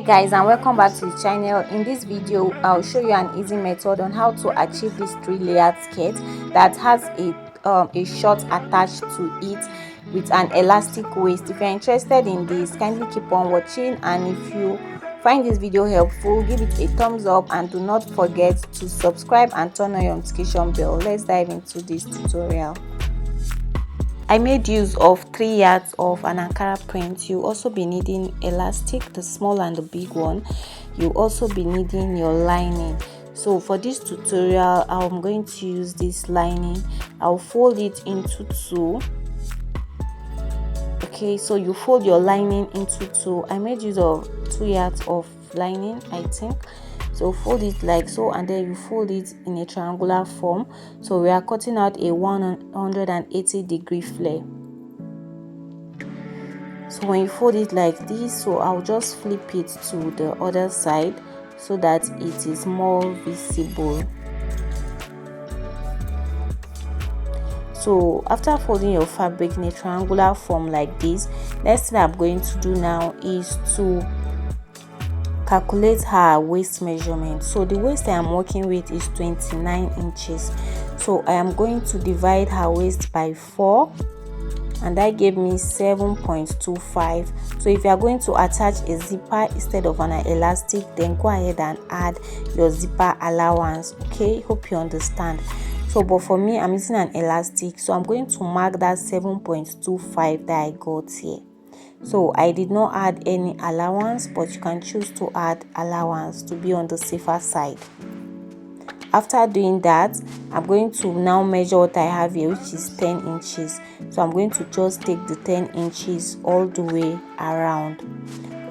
Guys, and welcome back to the channel. In this video I'll show you an easy method on how to achieve this 3-layered skirt that has a short attached to it with an elastic waist. If you're interested in this, kindly keep on watching, and if you find this video helpful, give it a thumbs up and do not forget to subscribe and turn on your notification bell. Let's dive into this tutorial. I made use of 3 yards of an Ankara print. You also be needing elastic, the small and the big one. You also be needing your lining. So for this tutorial, I'm going to use this lining. I'll fold it into 2. Okay, so you fold your lining into 2. I made use of 2 yards of lining, I think. So fold it like so, and then you fold it in a triangular form. So we are cutting out a 180-degree flare. So when you fold it like this, so I'll just flip it to the other side so that it is more visible. So after folding your fabric in a triangular form like this, next thing I'm going to do now is to calculate her waist measurement. So the waist I am working with is 29 inches. So I am going to divide her waist by 4, and that gave me 7.25. So if you are going to attach a zipper instead of an elastic, then go ahead and add your zipper allowance. Okay, hope you understand. So but for me, I'm using an elastic, so I'm going to mark that 7.25 that I got here. So I did not add any allowance, but you can choose to add allowance to be on the safer side. After doing that, I'm going to now measure what I have here, which is 10 inches. So I'm going to just take the 10 inches all the way around.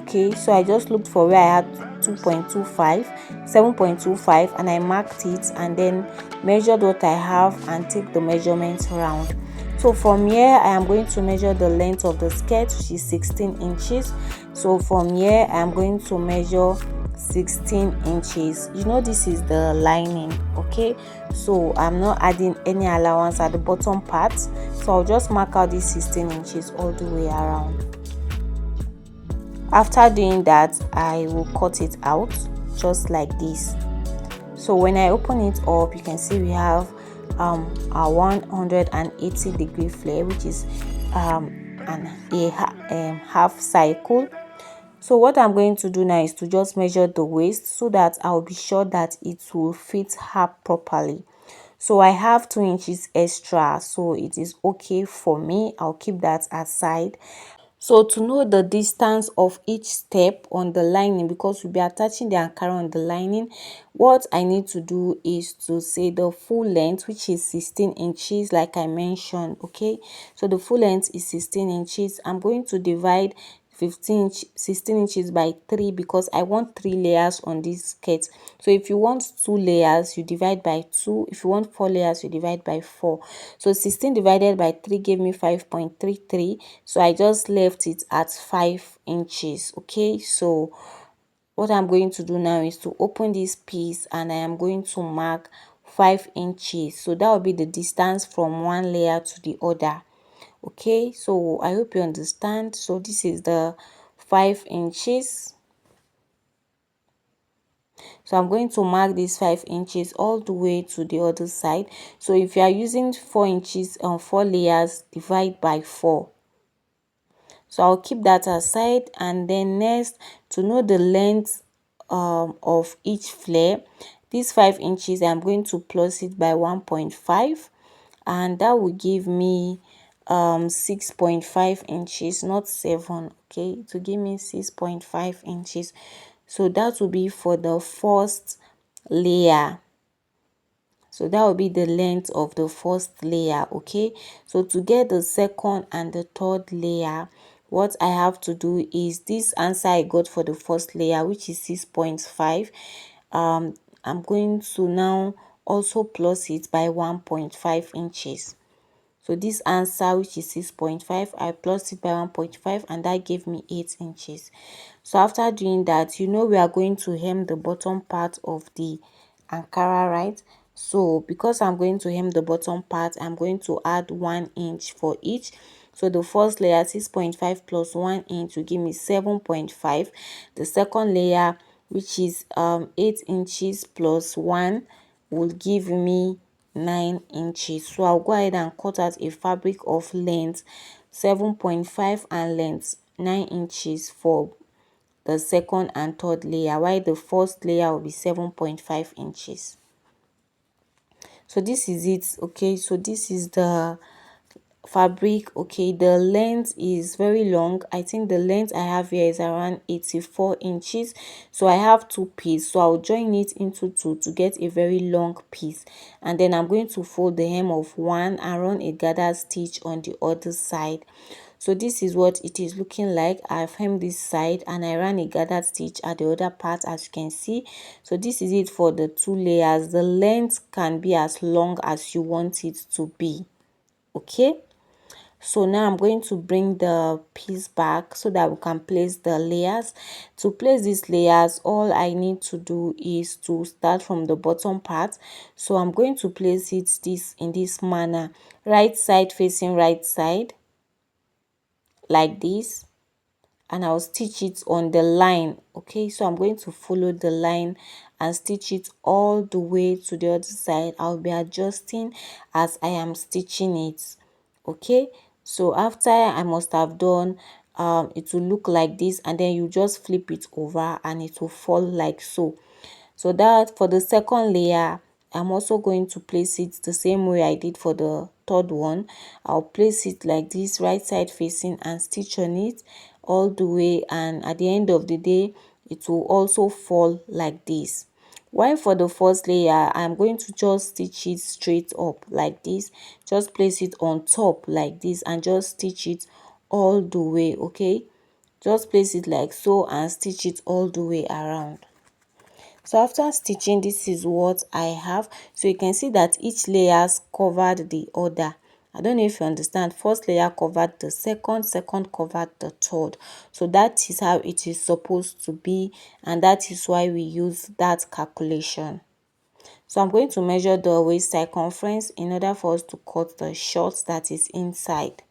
Okay, so I just looked for where I had 7.25, and I marked it and then measured what I have and take the measurements around. So from here, I am going to measure the length of the skirt, which is 16 inches. So from here, I am going to measure 16 inches. You know, this is the lining. Okay, so I'm not adding any allowance at the bottom part, so I'll just mark out these 16 inches all the way around. After doing that, I will cut it out just like this. So when I open it up, you can see we have a 180-degree flare, which is a half cycle. So what I'm going to do now is to just measure the waist so that I'll be sure that it will fit her properly. So I have 2 inches extra, so it is okay for me. I'll keep that aside. So to know the distance of each step on the lining, because we'll be attaching the Ankara on the lining, what I need to do is to say the full length, which is 16 inches like I mentioned. Okay, so the full length is 16 inches. I'm going to divide 16 inches by 3 because I want 3 layers on this skirt. So if you want 2 layers, you divide by 2. If you want 4 layers, you divide by 4. So 16 divided by 3 gave me 5.33. So I just left it at 5 inches. Okay, so what I'm going to do now is to open this piece, and I am going to mark 5 inches. So that will be the distance from one layer to the other. Okay, so I hope you understand. So this is the 5 inches. So I'm going to mark these 5 inches all the way to the other side. So if you are using 4 inches on 4 layers, divide by 4. So I'll keep that aside, and then next, to know the length of each flare, these 5 inches, I'm going to plus it by 1.5, and that will give me 6.5 inches, not 7. Okay, to give me 6.5 inches. So that will be for the first layer. So that will be the length of the first layer. Okay, so to get the second and the third layer, what I have to do is this answer I got for the first layer, which is 6.5. I'm going to now also plus it by 1.5 inches. So this answer, which is 6.5, I plus it by 1.5, and that gave me 8 inches. So after doing that, you know we are going to hem the bottom part of the Ankara, right? So because I'm going to hem the bottom part, I'm going to add 1 inch for each. So the first layer 6.5 plus 1 inch will give me 7.5. The second layer, which is 8 inches plus 1, will give me 9 inches. So I'll go ahead and cut out a fabric of length 7.5 and length 9 inches for the second and third layer, while the first layer will be 7.5 inches. So this is it. Okay, so this is the fabric. Okay, the length is very long. I think the length I have here is around 84 inches. So I have two pieces, so I'll join it into two to get a very long piece, and then I'm going to fold the hem of one and run a gather stitch on the other side. So this is what it is looking like. I've hemmed this side and I ran a gathered stitch at the other part, as you can see. So this is it for the two layers. The length can be as long as you want it to be. Okay, so now I'm going to bring the piece back so that we can place the layers. To place these layers, all I need to do is to start from the bottom part. So I'm going to place it in this manner, right side facing right side, like this, and I'll stitch it on the line. Okay, so I'm going to follow the line and stitch it all the way to the other side. I'll be adjusting as I am stitching it. Okay, so after I must have done it will look like this, and then you just flip it over and it will fall like so. So that for the second layer, I'm also going to place it the same way I did for the third one. I'll place it like this, right side facing, and stitch on it all the way, and at the end of the day it will also fall like this. While for the first layer, I'm going to just stitch it straight up like this, just place it on top like this and just stitch it all the way. Okay, just place it like so and stitch it all the way around. So after stitching, this is what I have. So you can see that each layers covered the other. I don't know if you understand. First layer covered the second, second covered the third. So that is how it is supposed to be, and that is why we use that calculation. So I'm going to measure the waist circumference in order for us to cut the short that is inside.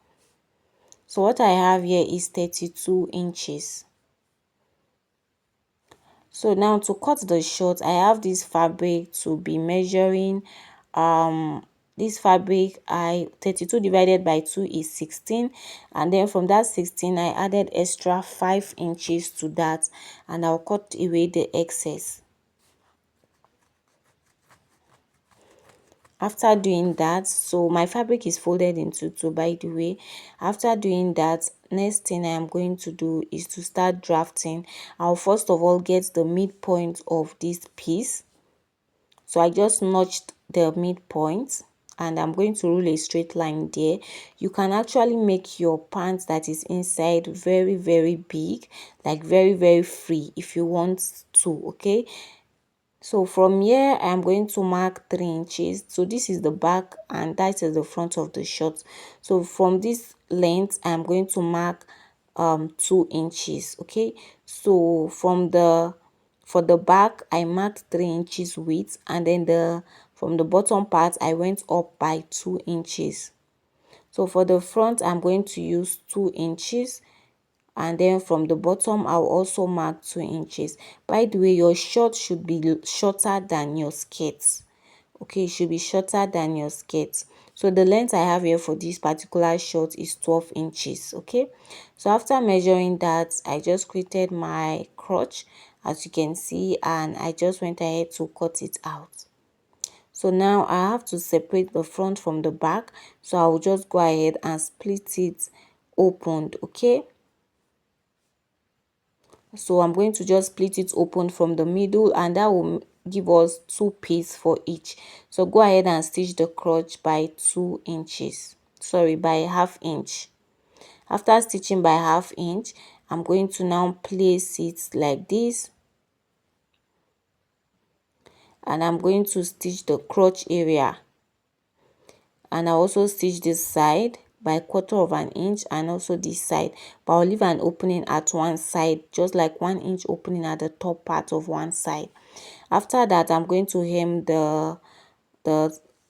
So what I have here is 32 inches. So now to cut the short, I have this fabric to be measuring. This fabric, 32 divided by 2 is 16, and then from that 16 I added extra 5 inches to that, and I'll cut away the excess. After doing that, so my fabric is folded into two, by the way. After doing that, next thing I am going to do is to start drafting. I'll first of all get the midpoint of this piece. So I just notched the midpoint and I'm going to rule a straight line there. You can actually make your pants that is inside very, very big, like very, very free if you want to. Okay, so from here I'm going to mark 3 inches. So this is the back and that is the front of the short. So from this length I'm going to mark 2 inches. Okay, so from the for the back I marked 3 inches width, and then from the bottom part I went up by 2 inches. So for the front I'm going to use 2 inches, and then from the bottom I'll also mark 2 inches. By the way, your short should be shorter than your skirts. Okay, it should be shorter than your skirt. So the length I have here for this particular short is 12 inches. Okay, so after measuring that, I just created my crotch, as you can see, and I just went ahead to cut it out. So now I have to separate the front from the back, so I'll just go ahead and split it opened. Okay, so I'm going to just split it open from the middle, and that will give us 2 pieces for each. So go ahead and stitch the crotch by 2 inches, sorry, by ½ inch. After stitching by ½ inch, I'm going to now place it like this, and I'm going to stitch the crotch area, and I also stitch this side by 1/4 inch and also this side, but I'll leave an opening at one side, just like 1 inch opening at the top part of one side. After that, I'm going to hem the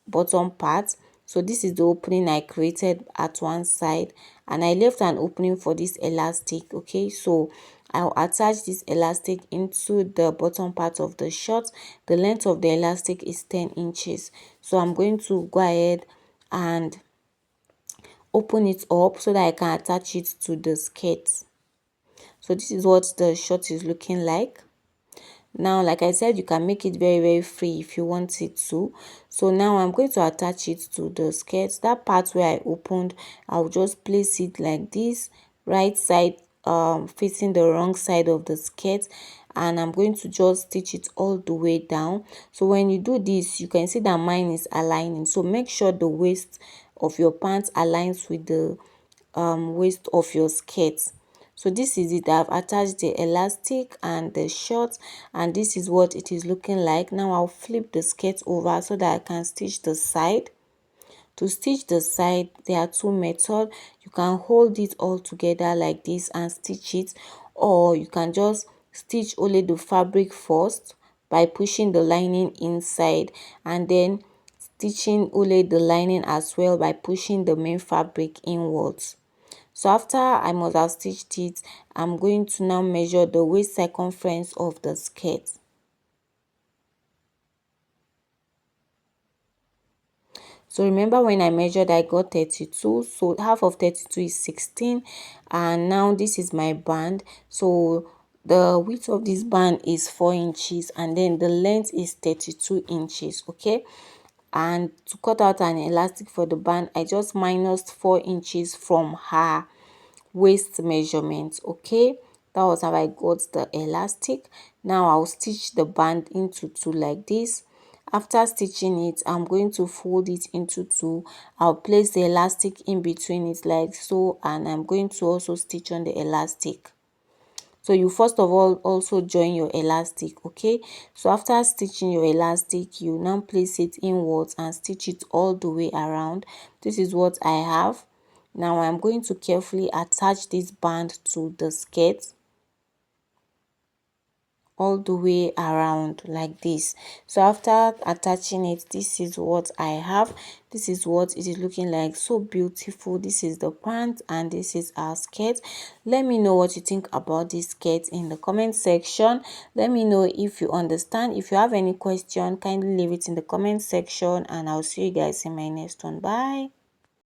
bottom part. So this is the opening I created at one side, and I left an opening for this elastic. Okay, so I'll attach this elastic into the bottom part of the short. The length of the elastic is 10 inches, so I'm going to go ahead and open it up so that I can attach it to the skirt. So this is what the short is looking like. Now, like I said, you can make it very free if you want it to. So now I'm going to attach it to the skirt. That part where I opened, I'll just place it like this, right side facing the wrong side of the skirt, and I'm going to just stitch it all the way down. So when you do this, you can see that mine is aligning. So make sure the waist of your pants aligns with the waist of your skirt. So this is it. I've attached the elastic and the short, and this is what it is looking like. Now I'll flip the skirt over so that I can stitch the side. To stitch the side, there are two methods. You can hold it all together like this and stitch it, or you can just stitch only the fabric first by pushing the lining inside, and then stitching only the lining as well by pushing the main fabric inwards. So after I must have stitched it, I'm going to now measure the waist circumference of the skirt. So remember when I measured, I got 32. So half of 32 is 16. And now this is my band. So the width of this band is 4 inches, and then the length is 32 inches. Okay. And to cut out an elastic for the band, I just minus 4 inches from her waist measurement. Okay, that was how I got the elastic. Now I'll stitch the band into two like this. After stitching it, I'm going to fold it into two. I'll place the elastic in between it like so, and I'm going to also stitch on the elastic. So you first of all also join your elastic. Okay, so after stitching your elastic, you now place it inwards and stitch it all the way around. This is what I have. Now I'm going to carefully attach this band to the skirt all the way around like this. So after attaching it, this is what I have. This is what it is looking like. So beautiful. This is the pant and this is our skirt. Let me know what you think about this skirt in the comment section. Let me know if you understand. If you have any question, kindly leave it in the comment section, and I'll see you guys in my next one. Bye.